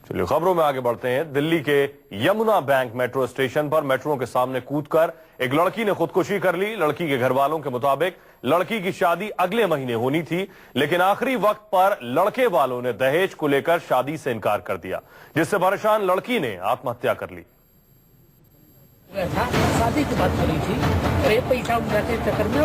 चलिए खबरों में आगे बढ़ते हैं। दिल्ली के यमुना बैंक मेट्रो स्टेशन पर मेट्रो के सामने कूदकर एक लड़की ने खुदकुशी कर ली। लड़की के घर वालों के मुताबिक लड़की की शादी अगले महीने होनी थी, लेकिन आखिरी वक्त पर लड़के वालों ने दहेज को लेकर शादी से इनकार कर दिया, जिससे परेशान लड़की ने आत्महत्या कर ली। शादी की बात करी थी, अरे पैसा उठा के चक्कर में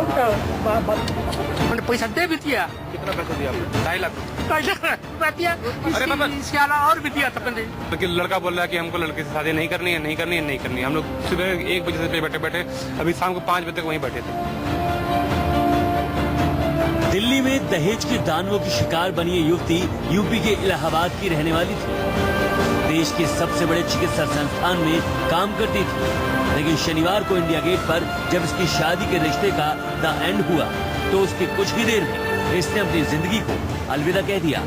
मैंने पैसा दे भी दिया। कितना पैसा दिया आपने? 2.5 लाख। 2.5 लाख दिया। अरे बाबा, इसके अलावा और भी दिया था मैंने। लेकिन लड़का बोल रहा है कि हमको लड़के से शादी नहीं करनी है, नहीं करनी है, नहीं करनी है। हम लोग सुबह 1 बजे से बैठे बैठे अभी शाम को 5 बजे तक वहीं बैठे थे। दिल्ली में दहेज के दानवों की शिकार बनी ये युवती यूपी के इलाहाबाद की रहने वाली थी। देश के सबसे बड़े चिकित्सा संस्थान में काम करती थी, लेकिन शनिवार को इंडिया गेट पर जब इसकी शादी के रिश्ते का द एंड हुआ तो उसके कुछ ही देर में इसने अपनी जिंदगी को अलविदा कह दिया।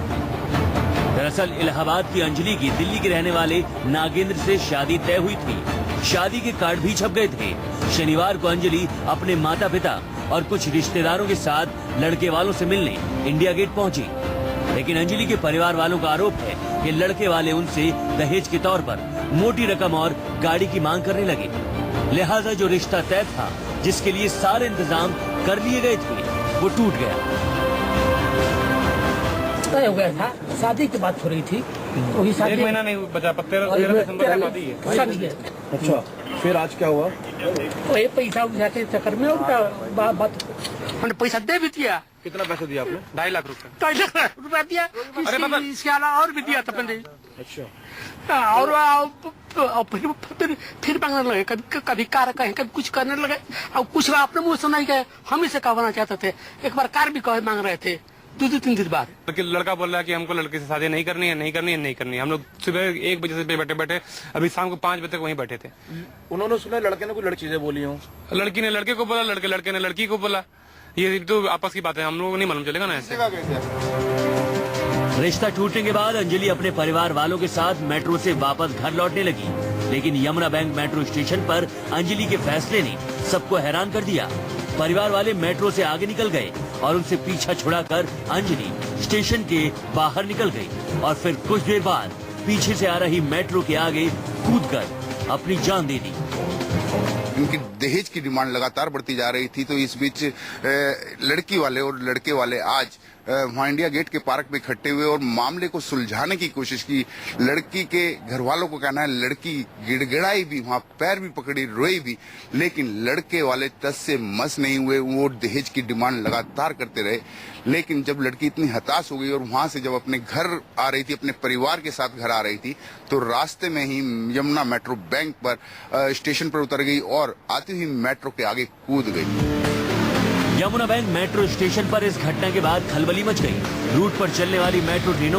दरअसल इलाहाबाद की अंजलि की दिल्ली के रहने वाले नागेंद्र से शादी तय हुई थी। शादी के कार्ड भी छप गए थे। शनिवार को अंजलि अपने माता पिता और कुछ रिश्तेदारों के साथ लड़के वालों से मिलने इंडिया गेट पहुंची, लेकिन अंजलि के परिवार वालों का आरोप है कि लड़के वाले उनसे दहेज के तौर पर मोटी रकम और गाड़ी की मांग करने लगे। लिहाजा जो रिश्ता तय था, जिसके लिए सारे इंतजाम कर लिए गए थे, वो टूट गया। तय हो गया था, शादी की बात हो रही थी, वही शादी 1 महीना नहीं बचा, 13 दिसंबर की शादी है। शादी है। अच्छा, फिर आज क्या हुआ? वही पैसा उठा के चक्कर में बात मैंने पैसा दे भी दिया। कितना पैसा दिया आपने? 2.5 लाख रुपए। 2.5 लाख रुपया दिया। अरे बाबा, इसके अलावा और भी दिया था मैंने। अच्छा, और फिर मांगने लगे, कभी कार कहे, कभी कुछ करने लगे। और कुछ अपने मुंह से नहीं कहे, हम ही से कहना चाहते थे। एक बार कार भी कहे मांग रहे थे 2-3 दिन बाद। लेकिन लड़का बोल रहा है कि हमको लड़के से शादी नहीं करनी है, नहीं करनी है, नहीं करनी है। हम लोग सुबह 1 बजे से बैठे बैठे अभी शाम को 5 बजे तक वहीं बैठे थे। उन्होंने सुना लड़के ने कोई लड़की चीजें बोली हूँ। लड़की ने लड़के को बोला, लड़के ने लड़की को बोला। ये तो आपस की बात है, हम लोगों को नहीं मालूम चलेगा ना ऐसे। रिश्ता टूटने के बाद अंजलि अपने परिवार वालों के साथ मेट्रो से वापस घर लौटने लगी, लेकिन यमुना बैंक मेट्रो स्टेशन पर अंजलि के फैसले ने सबको हैरान कर दिया। परिवार वाले मेट्रो से आगे निकल गए और उनसे पीछा छुड़ाकर अंजलि स्टेशन के बाहर निकल गई और फिर कुछ देर बाद पीछे से आ रही मेट्रो के आगे कूदकर अपनी जान दे दी। इनकी दहेज की डिमांड लगातार बढ़ती जा रही थी, तो इस बीच लड़की वाले और लड़के वाले आज वहाँ इंडिया गेट के पार्क में इकट्ठे हुए और मामले को सुलझाने की कोशिश की। लड़की के घर वालों को कहना है लड़की गिड़गिड़ाई भी, वहाँ पैर भी पकड़ी, रोई भी, लेकिन लड़के वाले तस से मस नहीं हुए। वो दहेज की डिमांड लगातार करते रहे। लेकिन जब लड़की इतनी हताश हो गई और वहाँ से जब अपने घर आ रही थी, अपने परिवार के साथ घर आ रही थी, तो रास्ते में ही यमुना मेट्रो बैंक पर स्टेशन पर उतर गई और आती हुई मेट्रो के आगे कूद गई। यमुना बैंक मेट्रो स्टेशन पर इस घटना के बाद खलबली मच गई। रूट पर चलने वाली मेट्रो ट्रेनों